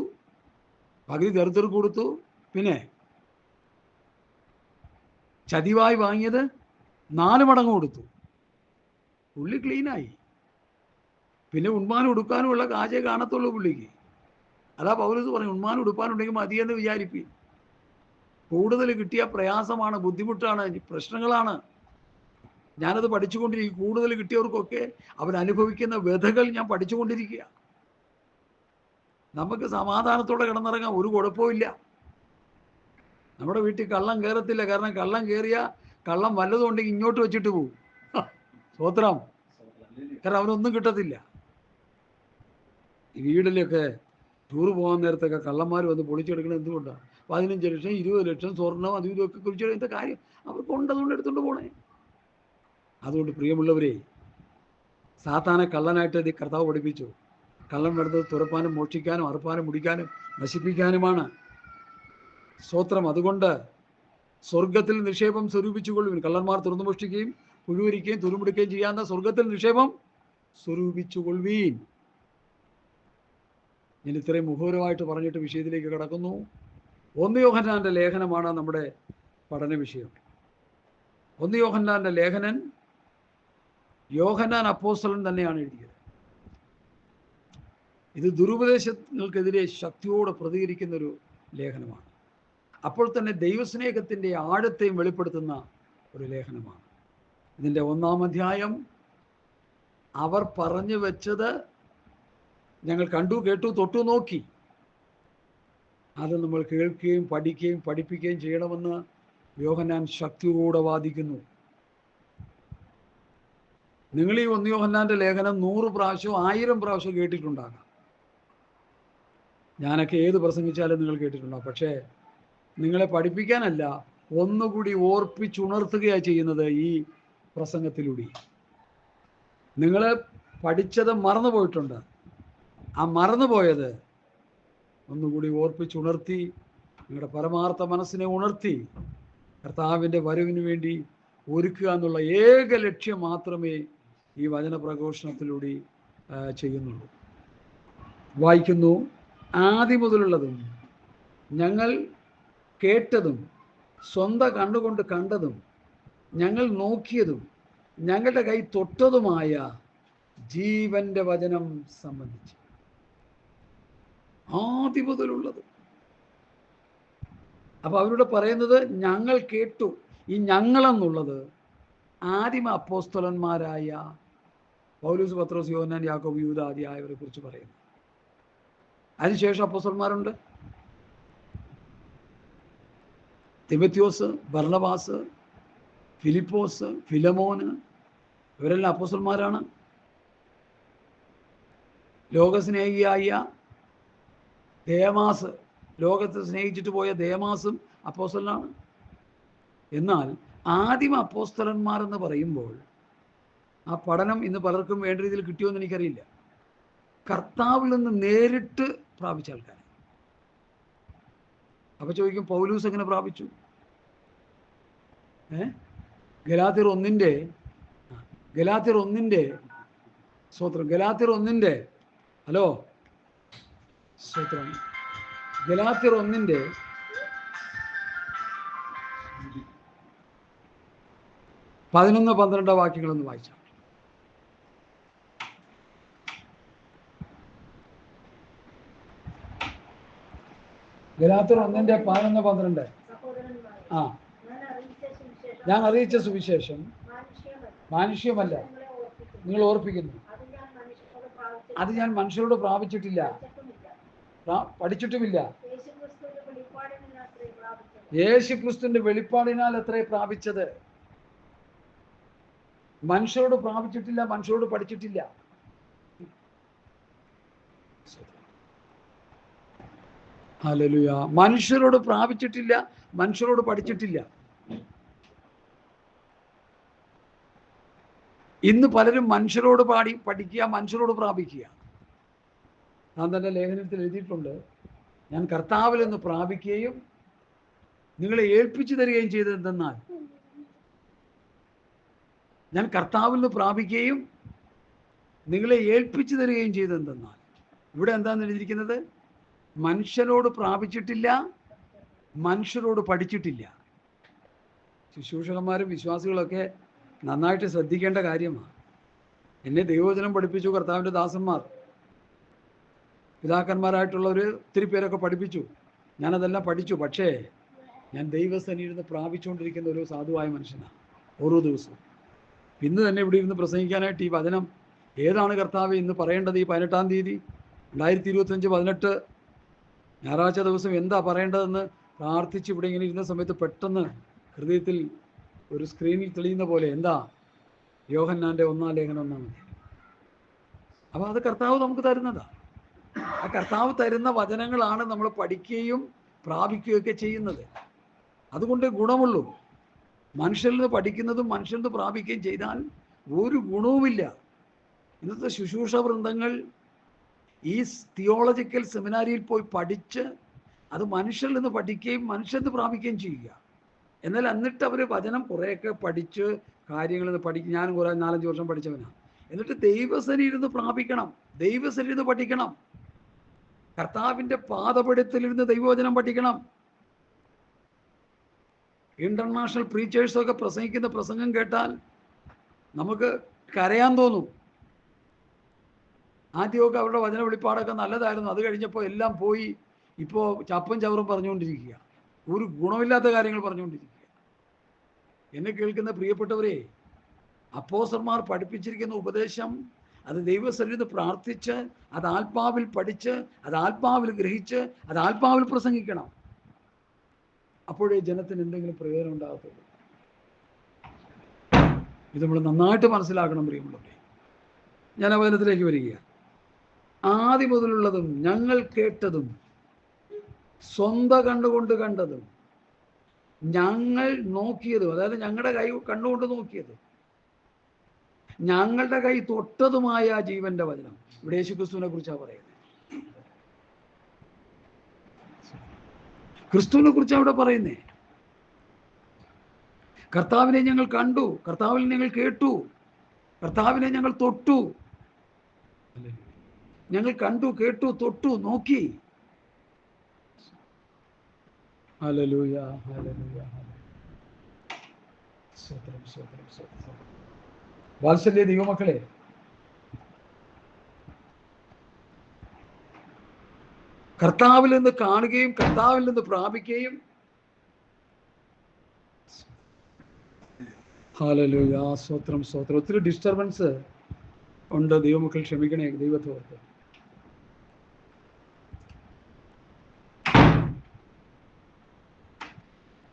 പകുതി ദരിദ്രർ കൊടുത്തു. പിന്നെ ചതിവായി വാങ്ങിയത് 4 മടങ്ങ് കൊടുത്തു. പുള്ളി ക്ലീനായി. പിന്നെ ഉണ്മാനം ഉടുക്കാനുമുള്ള കാശേ കാണത്തുള്ളൂ പുള്ളിക്ക്. അതാ പൗലോസ് പറഞ്ഞു, ഉണ്മാനം ഉടുപ്പാനുണ്ടെങ്കിൽ മതിയെന്ന് വിചാരിപ്പി. കൂടുതൽ കിട്ടിയ പ്രയാസമാണ്, ബുദ്ധിമുട്ടാണ്, പ്രശ്നങ്ങളാണ്. ഞാനത് പഠിച്ചുകൊണ്ടിരിക്കും. കൂടുതൽ കിട്ടിയവർക്കൊക്കെ അവരനുഭവിക്കുന്ന വ്യഥകൾ ഞാൻ പഠിച്ചുകൊണ്ടിരിക്കുക. നമുക്ക് സമാധാനത്തോടെ കിടന്നിറങ്ങാൻ ഒരു കുഴപ്പമില്ല. നമ്മുടെ വീട്ടിൽ കള്ളം കയറത്തില്ല. കാരണം കള്ളം കയറിയ കള്ളം വല്ലതും ഉണ്ടെങ്കിൽ ഇങ്ങോട്ട് വെച്ചിട്ട് പോകും. സ്തോത്രം. കാരണം അവനൊന്നും കിട്ടത്തില്ല. ഈ വീട്ടിലൊക്കെ ടൂർ പോകാൻ നേരത്തൊക്കെ കള്ളന്മാർ വന്ന് പൊളിച്ചെടുക്കണം. എന്തുകൊണ്ടാണ്? 15 ലക്ഷം 20 ലക്ഷം സ്വർണം അതും ഇതൊക്കെ കുറിച്ച് എന്താ കാര്യം? അവർക്ക് ഉണ്ടതുകൊണ്ട് എടുത്തുകൊണ്ട് പോണേ. അതുകൊണ്ട് പ്രിയമുള്ളവരെ, സാത്താനെ കള്ളനായിട്ട് കർത്താവ് പഠിപ്പിച്ചു. കള്ളം നടന്നത് തുറപ്പാനും മോഷ്ടിക്കാനും അറുപ്പാനും മുടിക്കാനും നശിപ്പിക്കാനുമാണ്. സ്തോത്രം. അതുകൊണ്ട് സ്വർഗത്തിൽ നിക്ഷേപം സ്വരൂപിച്ചുകൊള്ളുവിൻ. കള്ളന്മാർ തുറന്നു മോഷ്ടിക്കുകയും പുഴുവരിക്കുകയും തുരുമെടുക്കുകയും ചെയ്യാത്ത സ്വർഗത്തിൽ നിക്ഷേപം സ്വരൂപിച്ചുകൊള്ളുവീൻ. ഞാൻ ഇത്രയും മുഖപരമായിട്ട് പറഞ്ഞിട്ട് വിഷയത്തിലേക്ക് കടക്കുന്നു. 1 യോഹന്നാന്റെ ലേഖനമാണ് നമ്മുടെ പഠന വിഷയം. 1 യോഹന്നാന്റെ ലേഖനൻ യോഹന്നാൻ അപ്പോസ്തലൻ തന്നെയാണ് എഴുതിയത്. ഇത് ദുരുപദേശങ്ങൾക്കെതിരെ ശക്തിയോടെ പ്രതികരിക്കുന്ന ഒരു ലേഖനമാണ്. അപ്പോൾ തന്നെ ദൈവസ്നേഹത്തിൻ്റെ ആഴത്തെയും വെളിപ്പെടുത്തുന്ന ഒരു ലേഖനമാണ്. ഇതിൻ്റെ 1-ാം അധ്യായം അവർ പറഞ്ഞു വെച്ചത് ഞങ്ങൾ കണ്ടു, കേട്ടു, തൊട്ടു, നോക്കി. അത് നമ്മൾ കേൾക്കുകയും പഠിക്കുകയും പഠിപ്പിക്കുകയും ചെയ്യണമെന്ന് യോഹന്നാൻ ശക്തിയോടെ വാദിക്കുന്നു. നിങ്ങൾ ഈ 1 യോഹന്നാന്റെ ലേഖനം 100 പ്രാവശ്യം 1000 പ്രാവശ്യം കേട്ടിട്ടുണ്ടാകാം. ഞാനൊക്കെ ഏത് പ്രസംഗിച്ചാലും നിങ്ങൾ കേട്ടിട്ടുണ്ടാകും. പക്ഷേ നിങ്ങളെ പഠിപ്പിക്കാനല്ല, ഒന്നുകൂടി ഓർപ്പിച്ചുണർത്തുകയാണ് ചെയ്യുന്നത് ഈ പ്രസംഗത്തിലൂടെ. നിങ്ങൾ പഠിച്ചത് മറന്നുപോയിട്ടുണ്ട്. ആ മറന്നുപോയത് ഒന്നുകൂടി ഓർപ്പിച്ചുണർത്തി നിങ്ങളുടെ പരമാർത്ഥ മനസ്സിനെ ഉണർത്തി കർത്താവിൻ്റെ വരവിന് വേണ്ടി ഒരുക്കുക എന്നുള്ള ഏക ലക്ഷ്യം മാത്രമേ ഈ വചന പ്രഘോഷണത്തിലൂടെ ചെയ്യുന്നുള്ളൂ. വായിക്കുന്നു, ആദ്യം മുതലുള്ളതും ഞങ്ങൾ കേട്ടതും സ്വന്തം കണ്ണുകൊണ്ട് കണ്ടതും ഞങ്ങൾ നോക്കിയതും ഞങ്ങളുടെ കൈ തൊട്ടതുമായ ജീവന്റെ വചനം സംബന്ധിച്ച്. ആദ്യം മുതലുള്ളത്. അപ്പൊ അവരോട് പറയുന്നത് ഞങ്ങൾ കേട്ടു. ഈ ഞങ്ങളെന്നുള്ളത് ആദിമ അപ്പോസ്തലന്മാരായ പൗലോസ്, പത്രോസ്, യോഹന്നാൻ, യാക്കോബ്, യൂദാ ആദിയായവരെ കുറിച്ച് പറയുന്നു. അതിനുശേഷം അപ്പോസ്തലന്മാരുണ്ട്. തിമോഥെയോസ്, ബർന്നബാസ്, ഫിലിപ്പോസ്, ഫിലമോന്, ഇവരെല്ലാം അപ്പോസ്തലന്മാരാണ്. ലോകസ്നേഹിയായ ദേമാസ്, ലോകത്തെ സ്നേഹിച്ചിട്ട് പോയ ദേമാസും അപ്പോസ്തലനാണ്. എന്നാൽ ആദിമ അപ്പോസ്തലന്മാരെന്ന് പറയുമ്പോൾ ആ പഠനം ഇന്ന് പലർക്കും വേണ്ട രീതിയിൽ കിട്ടിയോന്ന് എനിക്കറിയില്ല. കർത്താവിൽ നിന്ന് നേരിട്ട് പ്രാപിച്ച ആൾക്കാർ. അപ്പൊ ചോദിക്കും, പൗലൂസ് എങ്ങനെ പ്രാപിച്ചു? ഗലാത്യർ ഒന്നിൻ്റെ സ്തോത്രം, ഗലാത്യർ 1-ന്റെ ഹലോ സ്തോത്രം, ഗലാത്യർ 1-ന്റെ 11-12 വാക്യങ്ങളൊന്ന് വായിച്ചാൽ. ഗലാത്യർ 1-ന്റെ 11-12. ഞാൻ അറിയിച്ച സുവിശേഷം മാനുഷ്യമല്ല, നിങ്ങൾ ഓർപ്പിക്കുന്നു. അത് ഞാൻ മനുഷ്യരോട് പ്രാപിച്ചിട്ടില്ല, പഠിച്ചിട്ടുമില്ല. യേശുക്രിസ്തുവിന്റെ വെളിപ്പാടിനാൽ എത്രേ പ്രാപിച്ചത്. മനുഷ്യരോട് പ്രാപിച്ചിട്ടില്ല, മനുഷ്യരോട് പഠിച്ചിട്ടില്ല. ഹല്ലേലൂയ. മനുഷ്യരോട് പ്രാപിച്ചിട്ടില്ല, മനുഷ്യരോട് പഠിച്ചിട്ടില്ല. ഇന്ന് പലരും മനുഷ്യരോട് പഠിക്കുക, മനുഷ്യരോട് പ്രാപിക്കുക. ഞാൻ തന്റെ ലേഖനത്തിൽ എഴുതിയിട്ടുണ്ട്, ഞാൻ കർത്താവിൽ നിന്ന് പ്രാപിക്കുകയും നിങ്ങളെ ഏൽപ്പിച്ചു തരികയും ചെയ്തതെന്നാൽ, ഞാൻ കർത്താവിൽ നിന്ന് പ്രാപിക്കുകയും നിങ്ങളെ ഏൽപ്പിച്ചു തരികയും ചെയ്തതെന്നാൽ. ഇവിടെ എന്താണെന്ന് എഴുതിയിരിക്കുന്നത്? മനുഷ്യരോട് പ്രാപിച്ചിട്ടില്ല, മനുഷ്യരോട് പഠിച്ചിട്ടില്ല. ശുശ്രൂഷകന്മാരും വിശ്വാസികളൊക്കെ നന്നായിട്ട് ശ്രദ്ധിക്കേണ്ട കാര്യമാണ്. എന്നെ ദൈവവചനം പഠിപ്പിച്ചു കർത്താവിൻ്റെ ദാസന്മാർ, പിതാക്കന്മാരായിട്ടുള്ളവർ ഒത്തിരി പേരൊക്കെ പഠിപ്പിച്ചു. ഞാനതെല്ലാം പഠിച്ചു. പക്ഷേ ഞാൻ ദൈവസന്നിധിയിൽ പ്രാപിച്ചുകൊണ്ടിരിക്കുന്ന ഒരു സാധുവായ മനുഷ്യനാണ് ഓരോ ദിവസവും. ഇന്ന് തന്നെ ഇവിടെ ഇരുന്ന് പ്രസംഗിക്കാനായിട്ട് ഈ വചനം ഏതാണ് കർത്താവ് ഇന്ന് പറയേണ്ടത്? ഈ 18-ാം തീയതി 2025 18 ഞായറാഴ്ച ദിവസം എന്താ പറയേണ്ടതെന്ന് പ്രാർത്ഥിച്ച് ഇവിടെ ഇങ്ങനെ ഇരുന്ന സമയത്ത് പെട്ടെന്ന് ഹൃദയത്തിൽ ഒരു സ്ക്രീനിൽ തെളിയുന്ന പോലെ, എന്താ? യോഹന്നാന്റെ 1-ാം ലേഖനം 1-ാം അധ്യായം. അപ്പോൾ അത് കർത്താവ് നമുക്ക് തരുന്നതാ. ആ കർത്താവ് തരുന്ന വചനങ്ങളാണ് നമ്മൾ പഠിക്കുകയും പ്രാപിക്കുകയൊക്കെ ചെയ്യുന്നത്. അതുകൊണ്ട് ഗുണമുള്ളൂ. മനുഷ്യരിൽ നിന്ന് പഠിക്കുന്നതും മനുഷ്യരിൽ നിന്ന് പ്രാപിക്കുകയും ചെയ്താൽ ഒരു ഗുണവുമില്ല. ഇന്നത്തെ ശുശ്രൂഷ വൃന്ദങ്ങൾ ഈ തിയോളജിക്കൽ സെമിനാരിയിൽ പോയി പഠിച്ച് അത് മനുഷ്യരിൽ നിന്ന് പഠിക്കുകയും മനുഷ്യരിൽ നിന്ന് പ്രാപിക്കുകയും ചെയ്യുക. എന്നാൽ എന്നിട്ട് അവർ വചനം കുറേയൊക്കെ പഠിച്ച് കാര്യങ്ങൾ പഠിക്കും. ഞാനും കുറേ 4-5 വർഷം പഠിച്ചവനാണ്. എന്നിട്ട് ദൈവസന്നിധിയിൽ നിന്ന് പ്രാപിക്കണം, ദൈവസന്നിധിയിൽ നിന്ന് പഠിക്കണം, കർത്താവിൻ്റെ പാദപീഠത്തിലിരുന്ന് ദൈവവചനം പഠിക്കണം. ഇന്റർനാഷണൽ പ്രീച്ചേഴ്സൊക്കെ പ്രസംഗിക്കുന്ന പ്രസംഗം കേട്ടാൽ നമുക്ക് കരയാൻ തോന്നും. ആദ്യമൊക്കെ അവരുടെ വചന വെളിപ്പാടൊക്കെ നല്ലതായിരുന്നു. അത് കഴിഞ്ഞപ്പോൾ എല്ലാം പോയി. ഇപ്പോൾ ചപ്പും ചവറും പറഞ്ഞുകൊണ്ടിരിക്കുക, ഒരു ഗുണമില്ലാത്ത കാര്യങ്ങൾ പറഞ്ഞുകൊണ്ടിരിക്കുക. എന്നെ കേൾക്കുന്ന പ്രിയപ്പെട്ടവരെ, അപ്പോസ്തലന്മാർ പഠിപ്പിച്ചിരിക്കുന്ന ഉപദേശം അത് ദൈവസന്നിധിയിൽ പ്രാർത്ഥിച്ച്, അത് ആത്മാവിൽ പഠിച്ച്, അത് ആത്മാവിൽ ഗ്രഹിച്ച്, അത് ആത്മാവിൽ പ്രസംഗിക്കണം. അപ്പോഴേ ജനത്തിന് എന്തെങ്കിലും പ്രയോജനം ഉണ്ടാകത്തുള്ളൂ. ഇത് നമ്മൾ നന്നായിട്ട് മനസ്സിലാക്കണം പ്രിയമുള്ളവരെ. ഞാൻ വചനത്തിലേക്ക് വരികയാണ്. ആദ്യം മുതലുള്ളതും ഞങ്ങൾ കേട്ടതും സ്വന്തം കണ്ണുകൊണ്ട് കണ്ടതും ഞങ്ങൾ നോക്കിയതും, അതായത് ഞങ്ങളുടെ കൈ കണ്ണുകൊണ്ട് നോക്കിയത്, ഞങ്ങളുടെ കൈ തൊട്ടതുമായ ജീവന്റെ വചനം. ഇവിടെ യേശുക്രിസ്തുവിനെ കുറിച്ചാണ് പറയുന്നത്. ക്രിസ്തുവിനെ കുറിച്ചാണ് ഇവിടെ പറയുന്നേ. കർത്താവിനെ ഞങ്ങൾ കണ്ടു, കർത്താവിനെ ഞങ്ങൾ കേട്ടു, കർത്താവിനെ ഞങ്ങൾ തൊട്ടു. ഞങ്ങൾ കണ്ടു, കേട്ടു, തൊട്ടു, നോക്കി. Hallelujah, hallelujah. സ്തോത്രം, സ്തോത്രം, സ്തോത്രം. വാത്സല്യ ദൈവമക്കളെ, കർത്താവിൽ നിന്ന് കാണുകയും കർത്താവിൽ നിന്ന് പ്രാപിക്കുകയും. ഹല്ലേലൂയ, സ്തോത്രം, സ്തോത്രം. ഒത്തിരി ഡിസ്റ്റർബൻസ് ഉണ്ട്. ദൈവമക്കൾ ക്ഷമിക്കണേ, ദൈവത്തോർത്ത്.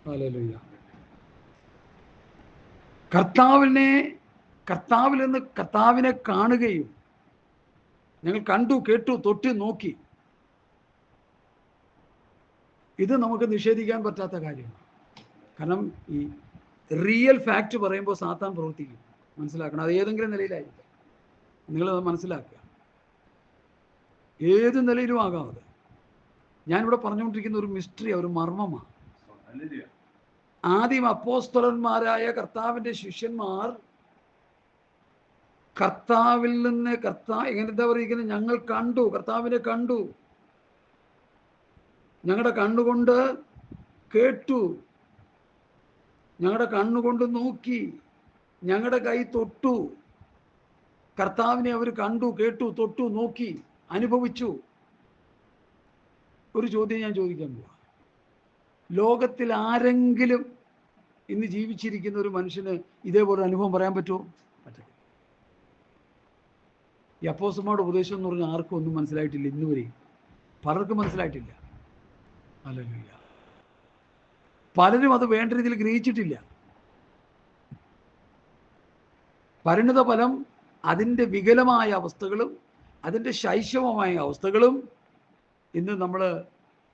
ഹല്ലേലൂയ. കർത്താവിൽ നിന്ന് കർത്താവിനെ കാണുകയും, ഞങ്ങൾ കണ്ടു, കേട്ടു, തൊട്ട്, നോക്കി. ഇത് നമുക്ക് നിഷേധിക്കാൻ പറ്റാത്ത കാര്യമാണ്. കാരണം ഈ റിയൽ ഫാക്റ്റ് പറയുമ്പോൾ സാത്താൻ പ്രവർത്തിക്കും. മനസ്സിലാക്കണം. അത് ഏതെങ്കിലും നിലയിലായിരിക്കും. നിങ്ങളത് മനസ്സിലാക്കുക. ഏത് നിലയിലും ആകാം അത്. ഞാനിവിടെ പറഞ്ഞുകൊണ്ടിരിക്കുന്ന ഒരു മിസ്റ്ററി, ഒരു മർമ്മമാണ്. ആദ്യം അപ്പോസ്തലന്മാരായ കർത്താവിൻ്റെ ശിഷ്യന്മാർ കർത്താവിൽ നിന്ന് എങ്ങനെന്താ പറയുന്നത്? ഞങ്ങൾ കണ്ടു, കർത്താവിനെ കണ്ടു, ഞങ്ങളുടെ കണ്ണുകൊണ്ട് കേട്ടു, ഞങ്ങളുടെ കണ്ണുകൊണ്ട് നോക്കി, ഞങ്ങളുടെ കൈ തൊട്ടു. കർത്താവിനെ അവർ കണ്ടു, കേട്ടു, തൊട്ടു, നോക്കി, അനുഭവിച്ചു. ഒരു ചോദ്യം ഞാൻ ചോദിക്കാൻ പോവാ. ലോകത്തിൽ ആരെങ്കിലും ഇന്ന് ജീവിച്ചിരിക്കുന്ന ഒരു മനുഷ്യന് ഇതേപോലെ അനുഭവം പറയാൻ പറ്റുമോ? പറ്റില്ല. ഈ അപ്പോസ്തലന്മാരുടെ ഉപദേശം എന്ന് പറഞ്ഞാൽ ആർക്കും ഒന്നും മനസ്സിലായിട്ടില്ല. ഇന്ന് വരെയും പലർക്കും മനസ്സിലായിട്ടില്ല. ഹല്ലേലൂയ. പലരും അത് വേണ്ട രീതിയിൽ ഗ്രഹിച്ചിട്ടില്ല. പരിണിത ഫലം അതിൻ്റെ വികലമായ അവസ്ഥകളും അതിൻ്റെ ശൈശവമായ അവസ്ഥകളും ഇന്ന് നമ്മൾ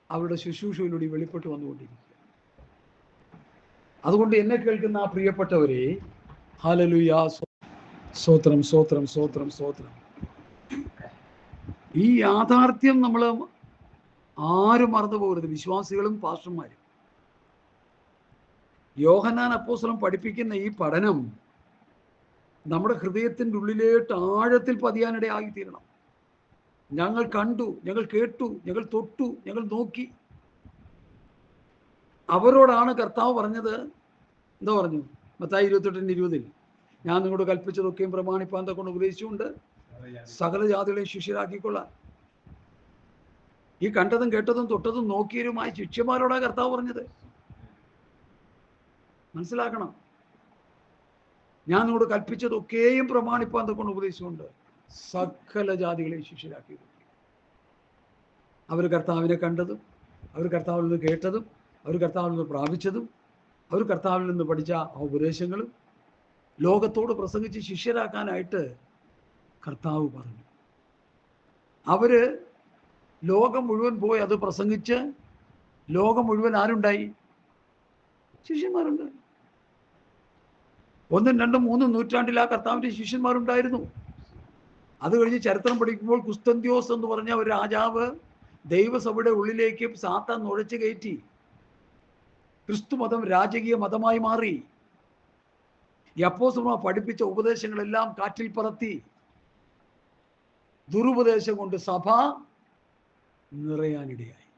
അവരുടെ ശുശ്രൂഷയിലൂടെ വെളിപ്പെട്ട് വന്നുകൊണ്ടിരിക്കുക. അതുകൊണ്ട് എന്നെ കേൾക്കുന്ന ആ പ്രിയപ്പെട്ടവരെ, ഹല്ലേലൂയ, സ്തോത്രം, സ്തോത്രം, സ്തോത്രം, സ്തോത്രം. ഈ യാഥാർത്ഥ്യം നമ്മൾ ആരും മറന്നു പോകരുത്, വിശ്വാസികളും പാസ്റ്റർമാരും. യോഹന്നാൻ അപ്പോസ്തലൻ പഠിപ്പിക്കുന്ന ഈ പഠനം നമ്മുടെ ഹൃദയത്തിൻ്റെ ഉള്ളിലേട്ട് ആഴത്തിൽ പതിയാനിടയായി തീരണം. ഞങ്ങൾ കണ്ടു, ഞങ്ങൾ കേട്ടു, ഞങ്ങൾ തൊട്ടു, ഞങ്ങൾ നോക്കി. അവരോടാണ് കർത്താവ് പറഞ്ഞത്. എന്താ പറഞ്ഞു? മത്തായി 28:20, ഞാൻ നിങ്ങളോട് കൽപ്പിച്ചതൊക്കെയും പ്രമാണിപ്പാൻ കൊണ്ട് ഉപദേശിച്ചുകൊണ്ട് സകല ജാതികളെയും ശിഷ്യരാക്കിക്കൊള്ളാൻ. ഈ കണ്ടതും കേട്ടതും തൊട്ടതും നോക്കിയവരുമായ ശിഷ്യന്മാരോടാണ് കർത്താവ് പറഞ്ഞത്. മനസ്സിലാക്കണം. ഞാൻ നിങ്ങളോട് കൽപ്പിച്ചതൊക്കെയും പ്രമാണിപ്പാൻ കൊണ്ട് ഉപദേശിച്ചുകൊണ്ട് സകല ജാതികളെയും ശിഷ്യരാക്കി. അവർ കർത്താവിനെ കണ്ടതും, അവർ കർത്താവിൽ നിന്ന് കേട്ടതും, അവർ കർത്താവിൽ നിന്ന് പ്രാപിച്ചതും, അവർ കർത്താവിൽ നിന്ന് പഠിച്ച ആ ഉപദേശങ്ങളും ലോകത്തോട് പ്രസംഗിച്ച് ശിഷ്യരാക്കാനായിട്ട് കർത്താവ് പറഞ്ഞു. അവര് ലോകം മുഴുവൻ പോയി അത് പ്രസംഗിച്ച് ലോകം മുഴുവൻ ആരുണ്ടായി? ശിഷ്യന്മാരുണ്ട്. 1, 2, 3 നൂറ്റാണ്ടിൽ ആ കർത്താവിൻ്റെ ശിഷ്യന്മാരുണ്ടായിരുന്നു. അത് കഴിഞ്ഞ് ചരിത്രം പഠിക്കുമ്പോൾ കുസ്തന്ത്യോസ് എന്ന് പറഞ്ഞ ഒരു രാജാവ് ദൈവസഭയുടെ ഉള്ളിലേക്ക് സാത്താൻ നുഴച്ചു കയറ്റി. ക്രിസ്തു മതം രാജകീയ മതമായി മാറി. ഈ അപ്പോസ്തലന്മാർ പഠിപ്പിച്ച ഉപദേശങ്ങളെല്ലാം കാറ്റിൽ പറത്തി. ദുരുപദേശം കൊണ്ട് സഭ നിറയാനിടയായി.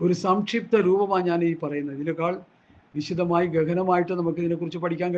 ഒരു സംക്ഷിപ്ത രൂപമാണ് ഞാൻ ഈ പറയുന്നത്. ഇതിനേക്കാൾ വിശദമായി ഗഹനമായിട്ട് നമുക്ക് ഇതിനെക്കുറിച്ച് പഠിക്കാൻ